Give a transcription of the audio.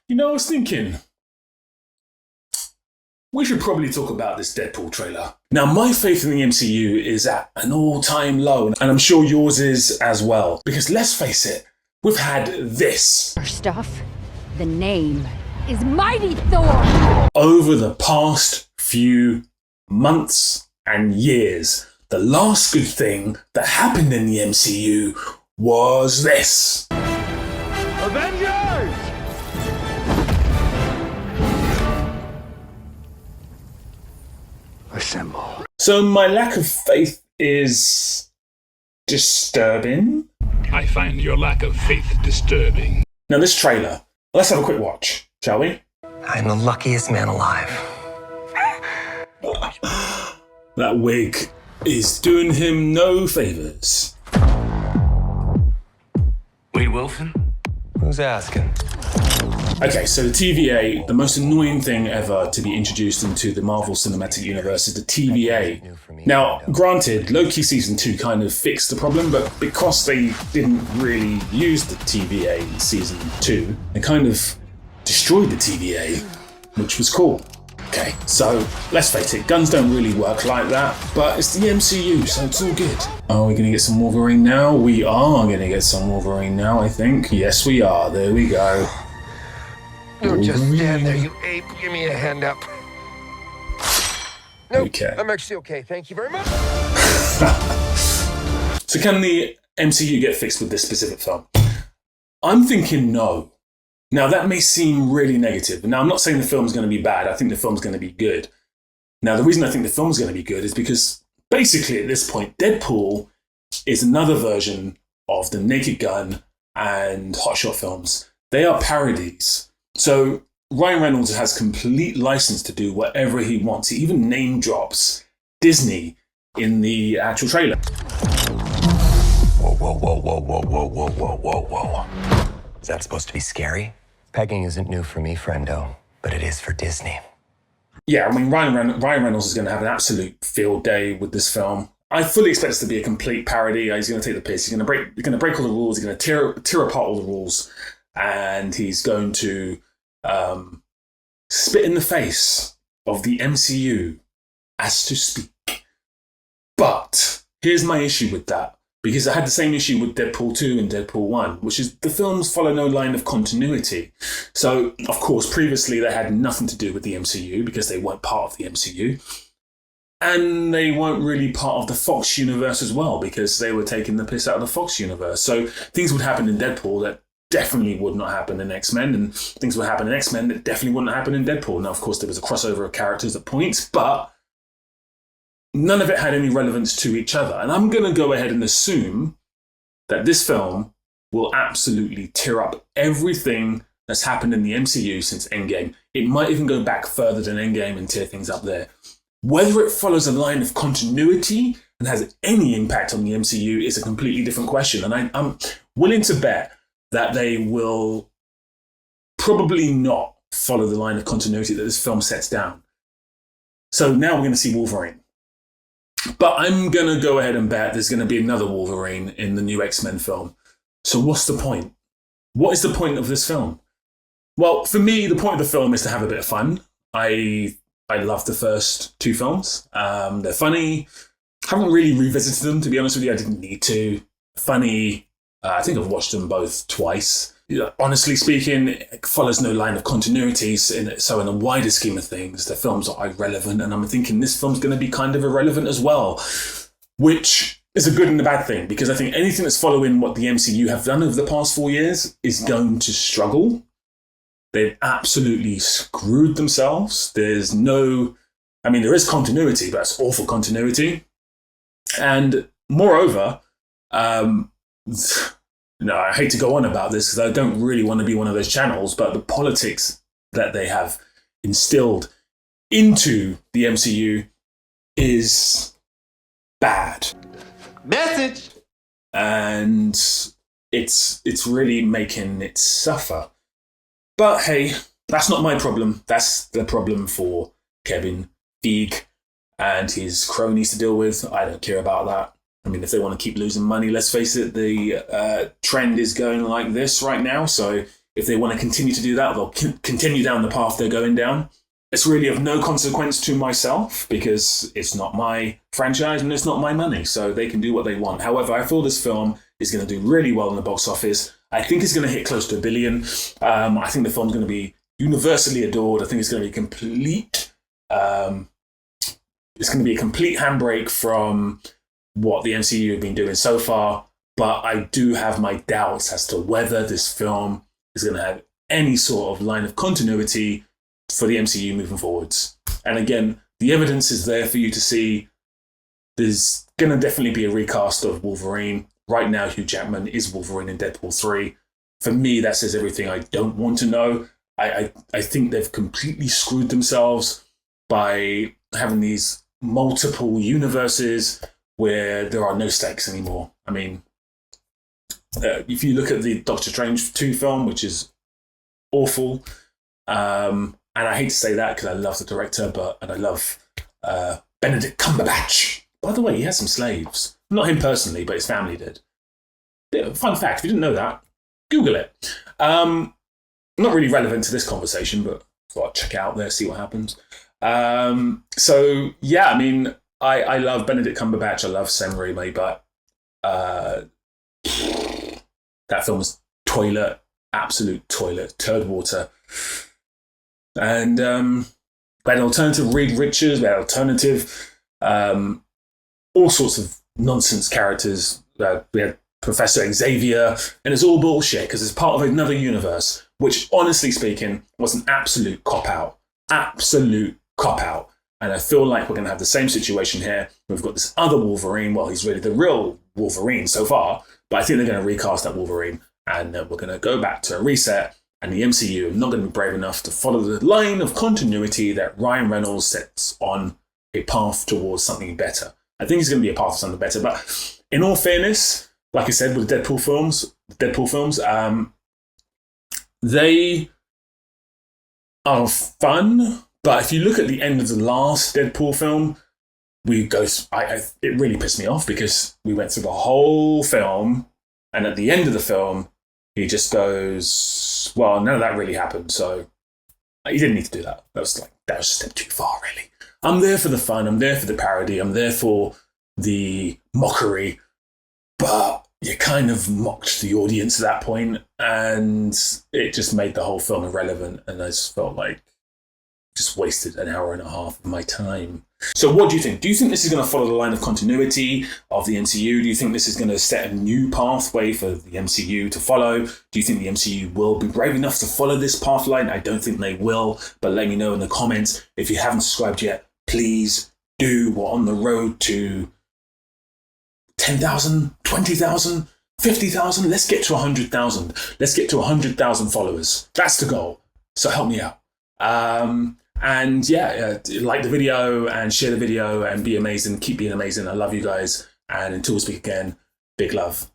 I was thinking, we should probably talk about this Deadpool trailer. Now, my faith in the MCU is at an all-time low, and I'm sure yours is as well. Because let's face it, we've had this. First off, the name is Mighty Thor. Over the past few months and years, the last good thing that happened in the MCU was this. Avengers! Assemble. So my lack of faith is disturbing. I find your lack of faith disturbing. Now this trailer, let's have a quick watch, shall we? I'm the luckiest man alive. That wig is doing him no favours. Wade Wilson? Who's asking? Okay, so the TVA, the most annoying thing ever to be introduced into the Marvel Cinematic Universe is the TVA. Now, granted, Loki Season 2 kind of fixed the problem, but because they didn't really use the TVA in Season 2, they kind of destroyed the TVA, which was cool. Okay, so let's face it, guns don't really work like that, but it's the MCU, so it's all good. Are we going to get some Wolverine now? We are going to get some Wolverine now, I think. Yes, we are. There we go. Don't just stand there, you ape. Give me a hand up. Nope, Okay. I'm actually okay. Thank you very much. So can the MCU get fixed with this specific film? I'm thinking no. Now, that may seem really negative. Now, I'm not saying the film's going to be bad. I think the film's going to be good. Now, the reason I think the film's going to be good is because basically at this point, Deadpool is another version of the Naked Gun and Hotshot films. They are parodies. So Ryan Reynolds has complete license to do whatever he wants. He even name drops Disney in the actual trailer. Whoa, whoa, whoa, whoa, whoa, whoa, whoa, whoa, whoa, whoa. Is that supposed to be scary? Pegging isn't new for me, friendo, but it is for Disney. Yeah, I mean, Ryan Reynolds is going to have an absolute field day with this film. I fully expect this to be a complete parody. He's going to take the piss. He's going to break all the rules. He's going to tear apart all the rules. And he's going to spit in the face of the MCU, as to speak. But here's my issue with that. Because I had the same issue with Deadpool 2 and Deadpool 1, which is the films follow no line of continuity. So, of course, previously they had nothing to do with the MCU because they weren't part of the MCU. And they weren't really part of the Fox universe as well because they were taking the piss out of the Fox universe. So things would happen in Deadpool that definitely would not happen in X-Men, and things would happen in X-Men that definitely wouldn't happen in Deadpool. Now, of course, there was a crossover of characters at points, but none of it had any relevance to each other. And I'm going to go ahead and assume that this film will absolutely tear up everything that's happened in the MCU since Endgame. It might even go back further than Endgame and tear things up there. Whether it follows a line of continuity and has any impact on the MCU is a completely different question. And I'm willing to bet that they will probably not follow the line of continuity that this film sets down. So now we're going to see Wolverine. But I'm going to go ahead and bet there's going to be another Wolverine in the new X-Men film. So what's the point? What is the point of this film? Well, for me, the point of the film is to have a bit of fun. I love the first two films. They're funny. Haven't really revisited them, to be honest with you. I didn't need to. Funny. I think I've watched them both twice. Honestly speaking, it follows no line of continuity. So in the wider scheme of things, the films are irrelevant. And I'm thinking this film's going to be kind of irrelevant as well, which is a good and a bad thing, because I think anything that's following what the MCU have done over the past 4 years is going to struggle. They've absolutely screwed themselves. There is continuity, but it's awful continuity. And moreover, no, I hate to go on about this because I don't really want to be one of those channels, but the politics that they have instilled into the MCU is bad. Message! And it's really making it suffer. But hey, that's not my problem. That's the problem for Kevin Feige and his cronies to deal with. I don't care about that. I mean, if they want to keep losing money, let's face it, the trend is going like this right now. So If they want to continue to do that, they'll continue down the path they're going down. It's really of no consequence to myself because it's not my franchise and it's not my money, so they can do what they want. However, I feel this film is going to do really well in the box office. I think it's going to hit close to $1 billion. I think the film's going to be universally adored. I think it's going to be complete. It's going to be a complete handbrake from what the MCU have been doing so far. But I do have my doubts as to whether this film is going to have any sort of line of continuity for the MCU moving forwards. And again, the evidence is there for you to see. There's going to definitely be a recast of Wolverine. Right now, Hugh Jackman is Wolverine in Deadpool 3. For me, that says everything I don't want to know. I think they've completely screwed themselves by having these multiple universes where there are no stakes anymore. I mean, if you look at the Doctor Strange 2 film, which is awful, and I hate to say that because I love the director, and I love Benedict Cumberbatch. By the way, he has some slaves. Not him personally, but his family did. Yeah, fun fact, if you didn't know that, Google it. Not really relevant to this conversation, but thought I'd check it out there, see what happens. So, yeah, I mean, I love Benedict Cumberbatch. I love Sam Raimi, but that film was toilet, absolute toilet, turd water. And we had alternative Reed Richards, we had alternative, all sorts of nonsense characters. We had Professor Xavier, and it's all bullshit because it's part of another universe, which, honestly speaking, was an absolute cop-out. Absolute cop-out. And I feel like we're going to have the same situation here. We've got this other Wolverine. Well, he's really the real Wolverine so far, but I think they're going to recast that Wolverine, and we're going to go back to a reset. And the MCU are not going to be brave enough to follow the line of continuity that Ryan Reynolds sets on a path towards something better. I think it's going to be a path to something better. But in all fairness, like I said, with the Deadpool films, they are fun. But if you look at the end of the last Deadpool film, it really pissed me off because we went through the whole film, and at the end of the film, he just goes, well, none of that really happened, so he didn't need to do that. That was a step too far, really. I'm there for the fun, I'm there for the parody, I'm there for the mockery, but you kind of mocked the audience at that point, and it just made the whole film irrelevant, and I just felt like just wasted an hour and a half of my time. So what do you think? Do you think this is going to follow the line of continuity of the MCU? Do you think this is going to set a new pathway for the MCU to follow? Do you think the MCU will be brave enough to follow this path line? I don't think they will, but let me know in the comments. If you haven't subscribed yet, please do. We're on the road to 10,000, 20,000, 50,000. Let's get to 100,000. Let's get to 100,000 followers. That's the goal. So help me out. And yeah, like the video and share the video and be amazing. Keep being amazing. I love you guys. And until we speak again, big love.